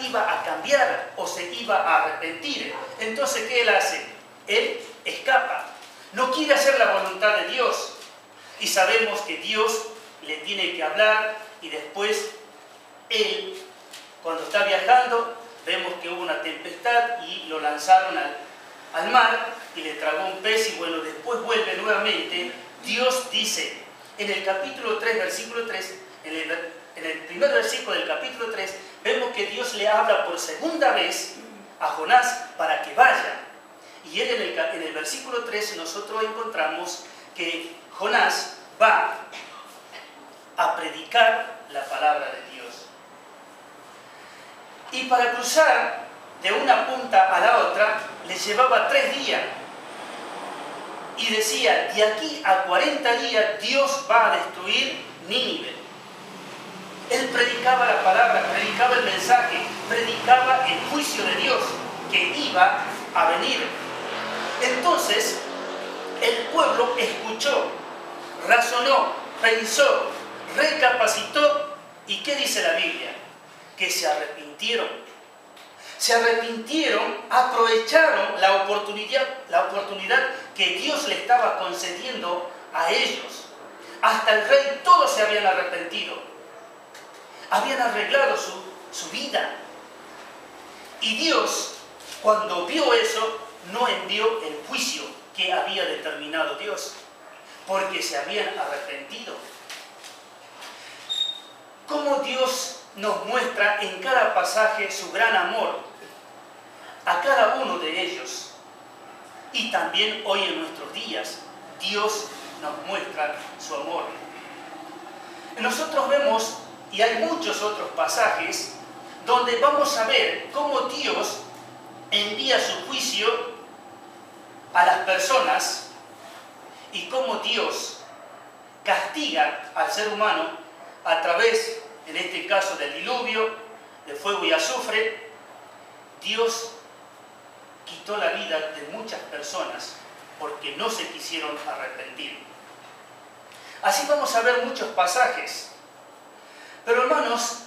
iba a cambiar o se iba a arrepentir. Entonces, ¿qué él hace? Él escapa. No quiere hacer la voluntad de Dios. Y sabemos que Dios le tiene que hablar y después él, cuando está viajando, vemos que hubo una tempestad y lo lanzaron al mar y le tragó un pez y bueno, después vuelve nuevamente. Dios dice en el capítulo 3, versículo 3, en el primer versículo del capítulo 3, vemos que Dios le habla por segunda vez a Jonás para que vaya. Y él en el versículo 3 nosotros encontramos que Jonás va a predicar la palabra de Dios. Y para cruzar de una punta a la otra le llevaba 3 días. Y decía, de aquí a 40 días Dios va a destruir Nínive. Él predicaba la palabra, predicaba el mensaje, predicaba el juicio de Dios que iba a venir. Entonces, el pueblo escuchó, razonó, pensó, recapacitó. ¿Y qué dice la Biblia? Que se arrepintieron. Se arrepintieron, aprovecharon la oportunidad que Dios le estaba concediendo a ellos. Hasta el rey, todos se habían arrepentido. Habían arreglado su vida. Y Dios, cuando vio eso, no envió el juicio que había determinado Dios, porque se habían arrepentido. Cómo Dios nos muestra en cada pasaje su gran amor a cada uno de ellos. Y también hoy en nuestros días, Dios nos muestra su amor. Nosotros vemos, y hay muchos otros pasajes, donde vamos a ver cómo Dios envía su juicio a las personas y cómo Dios castiga al ser humano a través, en este caso, del diluvio, de fuego y azufre. Dios quitó la vida de muchas personas porque no se quisieron arrepentir. Así vamos a ver muchos pasajes. Pero hermanos,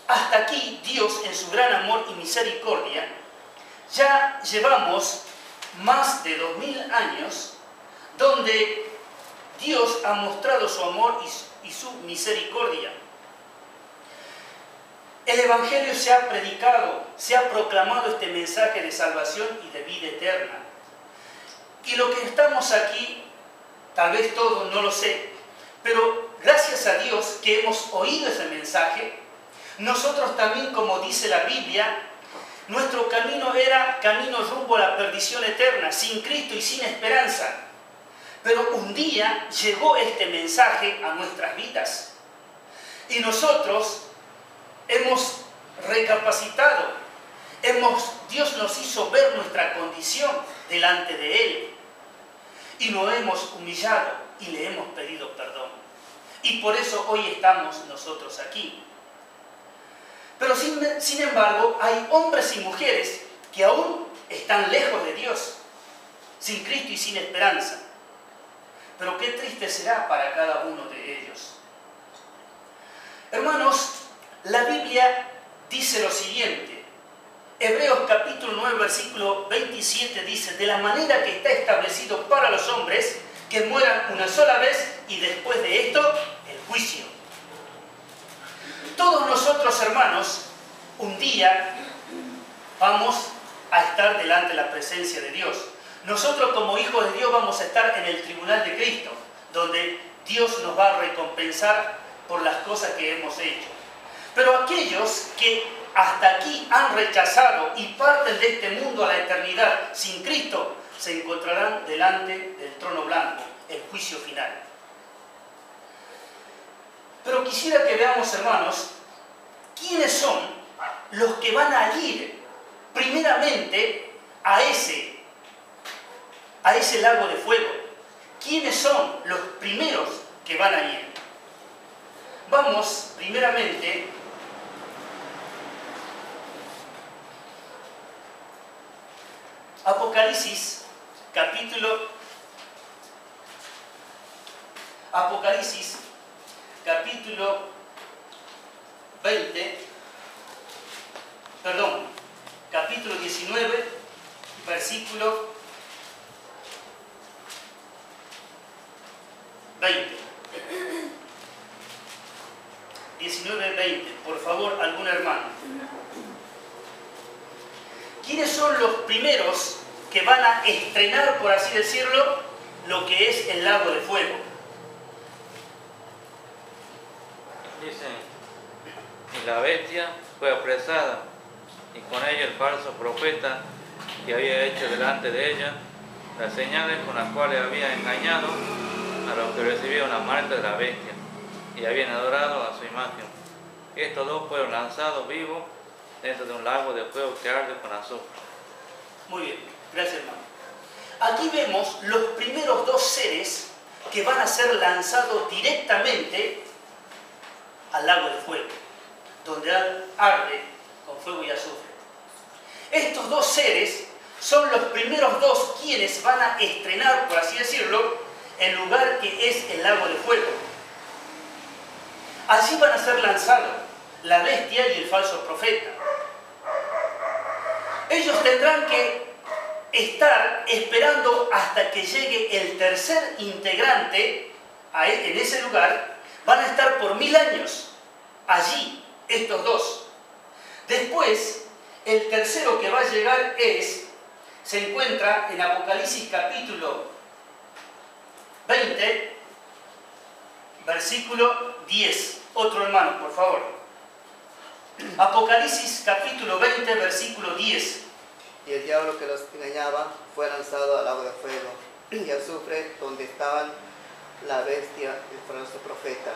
hasta aquí Dios, en su gran amor y misericordia, ya llevamos más de 2000 años donde Dios ha mostrado su amor y su misericordia. El Evangelio se ha predicado, se ha proclamado este mensaje de salvación y de vida eterna. Y lo que estamos aquí, tal vez todos, no lo sé, pero gracias a Dios que hemos oído ese mensaje, nosotros también, como dice la Biblia, nuestro camino era camino rumbo a la perdición eterna, sin Cristo y sin esperanza. Pero un día llegó este mensaje a nuestras vidas. Y nosotros hemos recapacitado. Dios nos hizo ver nuestra condición delante de Él. Y nos hemos humillado y le hemos pedido perdón. Y por eso hoy estamos nosotros aquí. Pero sin embargo, hay hombres y mujeres que aún están lejos de Dios, sin Cristo y sin esperanza. Pero qué triste será para cada uno de ellos. Hermanos, la Biblia dice lo siguiente. Hebreos capítulo 9, versículo 27 dice: de la manera que está establecido para los hombres, que mueran una sola vez y después de esto, el juicio. Todos nosotros, hermanos, un día vamos a estar delante de la presencia de Dios. Nosotros como hijos de Dios vamos a estar en el tribunal de Cristo, donde Dios nos va a recompensar por las cosas que hemos hecho. Pero aquellos que hasta aquí han rechazado y parten de este mundo a la eternidad sin Cristo, se encontrarán delante del trono blanco, el juicio final. Pero quisiera que veamos, hermanos, quiénes son los que van a ir primeramente a ese lago de fuego. ¿Quiénes son los primeros que van a ir? Vamos primeramente Apocalipsis capítulo 20, capítulo 19, versículo 20. 19-20, por favor, algún hermano. ¿Quiénes son los primeros que van a estrenar, por así decirlo, lo que es el lago de fuego? Dicen, y la bestia fue apresada, y con ella el falso profeta que había hecho delante de ella las señales con las cuales había engañado a los que recibieron la marca de la bestia y habían adorado a su imagen. Estos dos fueron lanzados vivos dentro de un lago de fuego que arde con azufre. Muy bien, gracias hermano. Aquí vemos los primeros dos seres que van a ser lanzados directamente al lago de fuego, donde arde con fuego y azufre. Estos dos seres son los primeros dos quienes van a estrenar, por así decirlo, el lugar que es el lago de fuego. Allí van a ser lanzados la bestia y el falso profeta. Ellos tendrán que estar esperando hasta que llegue el tercer integrante en ese lugar. Van a estar por 1000 años allí, estos dos. Después, el tercero que va a llegar se encuentra en Apocalipsis capítulo 20, versículo 10. Otro hermano, por favor. Apocalipsis capítulo 20, versículo 10. Y el diablo que los engañaba fue lanzado al lago de fuego y azufre, donde estaban la bestia y el falso profeta,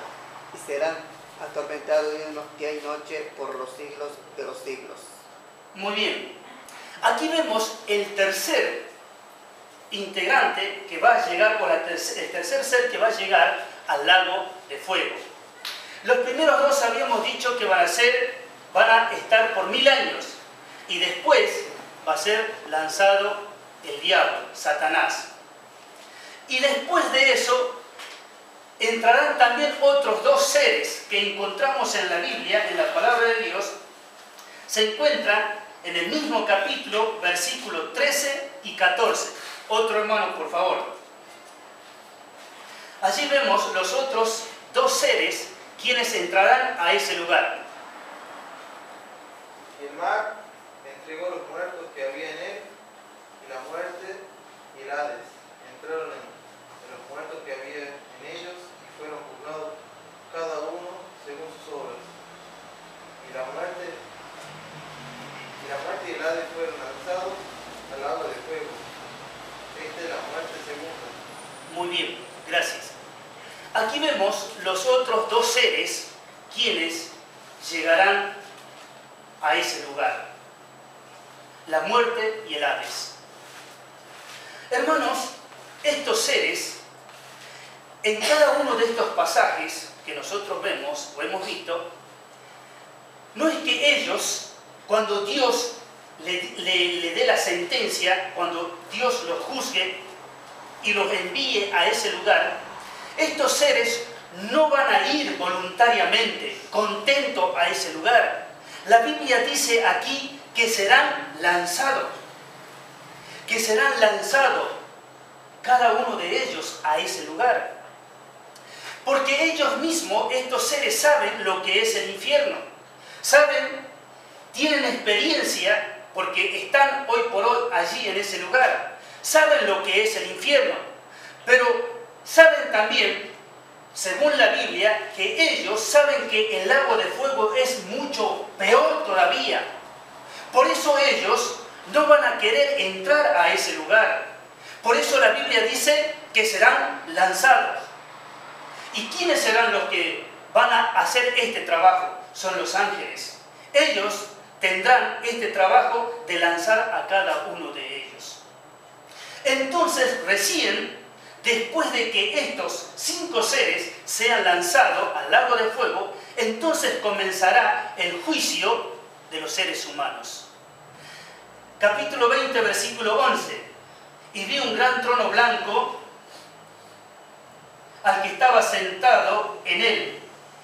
y serán atormentados día y noche por los siglos de los siglos. Muy bien. Aquí vemos el tercer integrante que va a llegar, o el tercer ser que va a llegar al lago de fuego. Los primeros dos habíamos dicho que van a estar por 1000 años, y después va a ser lanzado el diablo, Satanás. Y después de eso entrarán también otros dos seres que encontramos en la Biblia, en la palabra de Dios. Se encuentran en el mismo capítulo, versículos 13 y 14. Otro hermano, por favor. Allí vemos los otros dos seres quienes entrarán a ese lugar. Y el mar entregó los muertos que había en él, y la muerte y el Hades entraron en los muertos que había en ellos, y fueron juzgados cada uno según sus obras. Y la muerte y el Hades fueron lanzados al lago de fuego. Esta es la muerte segunda. Muy bien, gracias. Aquí vemos los otros dos seres quienes llegarán a ese lugar: la muerte y el Hades. Hermanos, estos seres, en cada uno de estos pasajes que nosotros vemos o hemos visto, no es que ellos, cuando Dios le dé la sentencia, cuando Dios los juzgue y los envíe a ese lugar, estos seres no van a ir voluntariamente, contentos a ese lugar. La Biblia dice aquí que serán lanzados, cada uno de ellos a ese lugar. Porque ellos mismos, estos seres, saben lo que es el infierno. Tienen experiencia, porque están hoy por hoy allí en ese lugar. Saben lo que es el infierno. Pero saben también, según la Biblia, que ellos saben que el lago de fuego es mucho peor todavía. Por eso ellos no van a querer entrar a ese lugar. Por eso la Biblia dice que serán lanzados. ¿Y quiénes serán los que van a hacer este trabajo? Son los ángeles. Ellos tendrán este trabajo de lanzar a cada uno de ellos. Entonces, recién, después de que estos 5 seres sean lanzados al lago de fuego, entonces comenzará el juicio de los seres humanos. Capítulo 20, versículo 11. Y vi un gran trono blanco al que estaba sentado en él,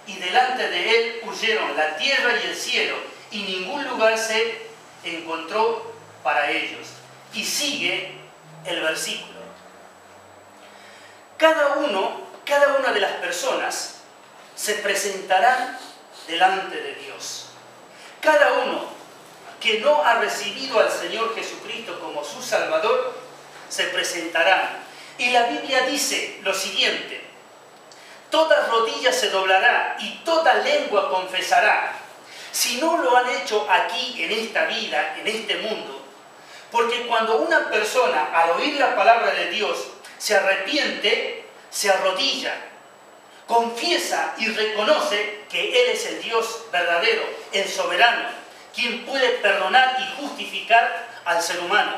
y delante de él huyeron la tierra y el cielo, y ningún lugar se encontró para ellos. Y sigue el versículo. Cada una de las personas se presentarán delante de Dios. Cada uno que no ha recibido al Señor Jesucristo como su Salvador, se presentará. Y la Biblia dice lo siguiente: toda rodilla se doblará y toda lengua confesará. Si no lo han hecho aquí, en esta vida, en este mundo, porque cuando una persona, al oír la palabra de Dios, se arrepiente, se arrodilla, confiesa y reconoce que Él es el Dios verdadero, el soberano, quien puede perdonar y justificar al ser humano.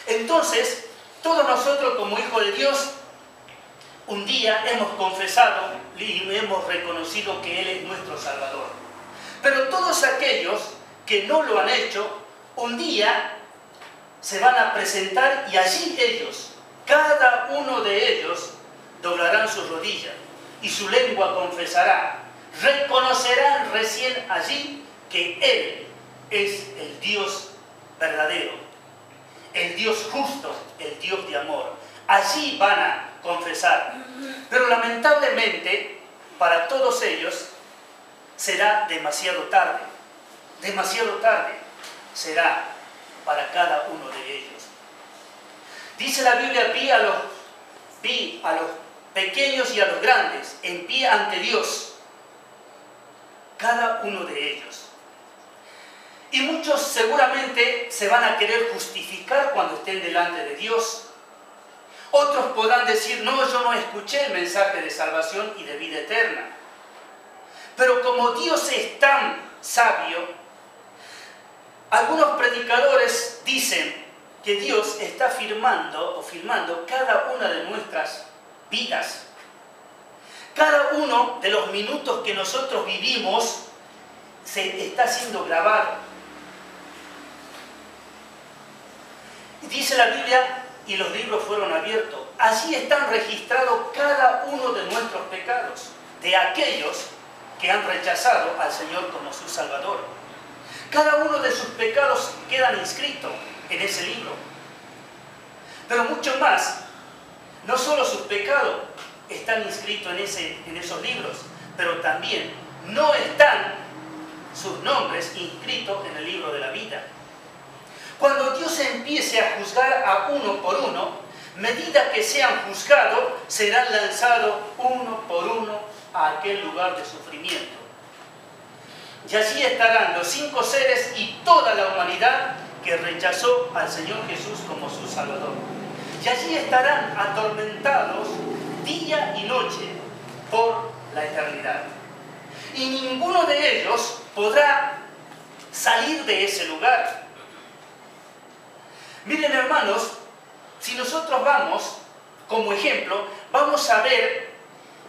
Entonces, todos nosotros como hijos de Dios, un día hemos confesado y hemos reconocido que Él es nuestro Salvador. Pero todos aquellos que no lo han hecho, un día se van a presentar y allí ellos, cada uno de ellos, doblarán sus rodillas y su lengua confesará. Reconocerán recién allí que Él es el Dios verdadero, el Dios justo, el Dios de amor. Allí van a confesar. Pero lamentablemente, para todos ellos, será demasiado tarde. Demasiado tarde será para cada uno de ellos. Dice la Biblia: vi a los pequeños y a los grandes en pie ante Dios, cada uno de ellos. Y muchos seguramente se van a querer justificar cuando estén delante de Dios. Otros podrán decir: no, yo no escuché el mensaje de salvación y de vida eterna. Pero como Dios es tan sabio, algunos predicadores dicen que Dios está filmando cada una de nuestras vidas. Cada uno de los minutos que nosotros vivimos se está siendo grabado. Dice la Biblia: y los libros fueron abiertos. Allí están registrados cada uno de nuestros pecados, de aquellos que han rechazado al Señor como su Salvador. Cada uno de sus pecados quedan inscritos en ese libro. Pero mucho más, no solo sus pecados están inscritos en esos libros, pero también no están sus nombres inscritos en el libro de la vida. Cuando Dios empiece a juzgar a uno por uno, medida que sean juzgados, serán lanzados uno por uno a aquel lugar de sufrimiento. Y allí estarán los 5 seres y toda la humanidad que rechazó al Señor Jesús como su Salvador. Y allí estarán atormentados día y noche por la eternidad. Y ninguno de ellos podrá salir de ese lugar. Miren, hermanos, si nosotros vamos, como ejemplo, vamos a ver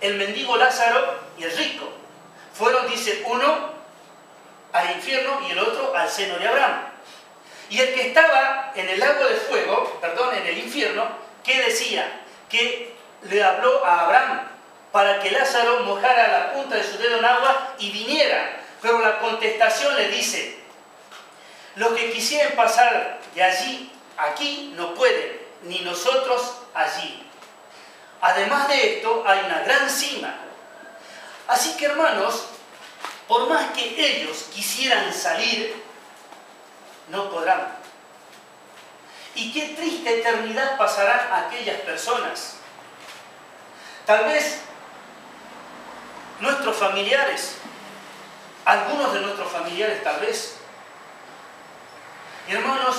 el mendigo Lázaro y el rico. Fueron, dice, uno al infierno y el otro al seno de Abraham. Y el que estaba en el lago de fuego, en el infierno, ¿qué decía? Que le habló a Abraham para que Lázaro mojara la punta de su dedo en agua y viniera. Pero la contestación le dice: los que quisieran pasar de allí aquí no pueden, ni nosotros allí. Además de esto, hay una gran cima. Así que, hermanos, por más que ellos quisieran salir, no podrán. Y qué triste eternidad pasarán aquellas personas. Tal vez nuestros familiares, algunos de nuestros familiares tal vez. Y hermanos,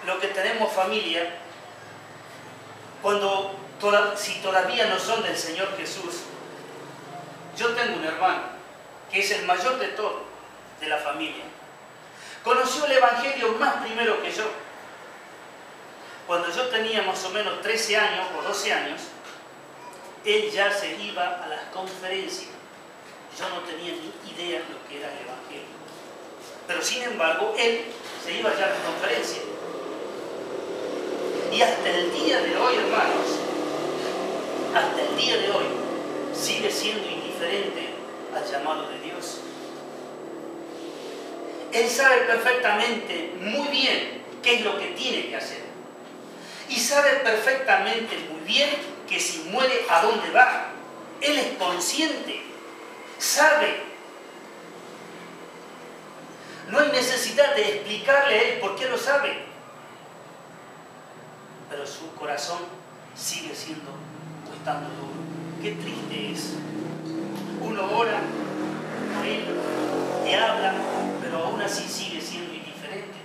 los que tenemos familia, si todavía no son del Señor Jesús, yo tengo un hermano que es el mayor de todos, de la familia. Conoció el Evangelio más primero que yo. Cuando yo tenía más o menos 13 años o 12 años, él ya se iba a las conferencias. Yo no tenía ni idea de lo que era el Evangelio. Pero sin embargo, él se iba ya a las conferencias. Y hasta el día de hoy, hermanos, hasta el día de hoy, sigue siendo indiferente al llamado de Dios. Él sabe perfectamente, muy bien, qué es lo que tiene que hacer. Y sabe perfectamente, muy bien, que si muere, ¿a dónde va? Él es consciente, sabe. No hay necesidad de explicarle a él por qué lo sabe. Pero su corazón sigue siendo o estando duro. Qué triste es. Uno ora por él y habla, pero aún así sigue siendo indiferente.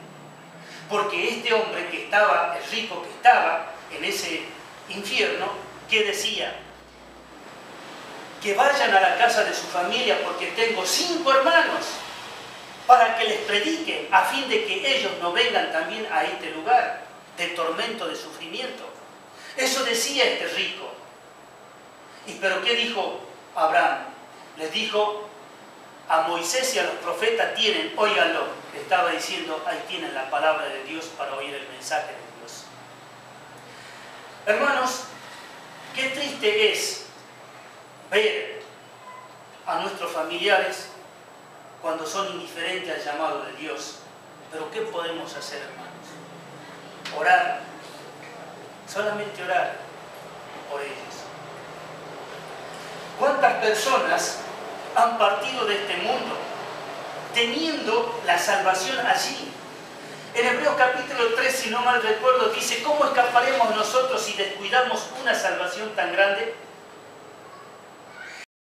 Porque este hombre que estaba, el rico que estaba en ese infierno, ¿qué decía? Que vayan a la casa de su familia porque tengo 5 hermanos para que les prediquen a fin de que ellos no vengan también a este lugar de tormento, de sufrimiento. Eso decía este rico. ¿Y pero qué dijo Abraham? Les dijo a Moisés y a los profetas tienen, óiganlo, le estaba diciendo, ahí tienen la palabra de Dios para oír el mensaje de Dios. Hermanos, qué triste es ver a nuestros familiares cuando son indiferentes al llamado de Dios. Pero ¿qué podemos hacer, hermanos? Orar, solamente orar por ellos. ¿Cuántas personas han partido de este mundo teniendo la salvación allí? En Hebreos capítulo 3, si no mal recuerdo, dice, ¿cómo escaparemos nosotros si descuidamos una salvación tan grande?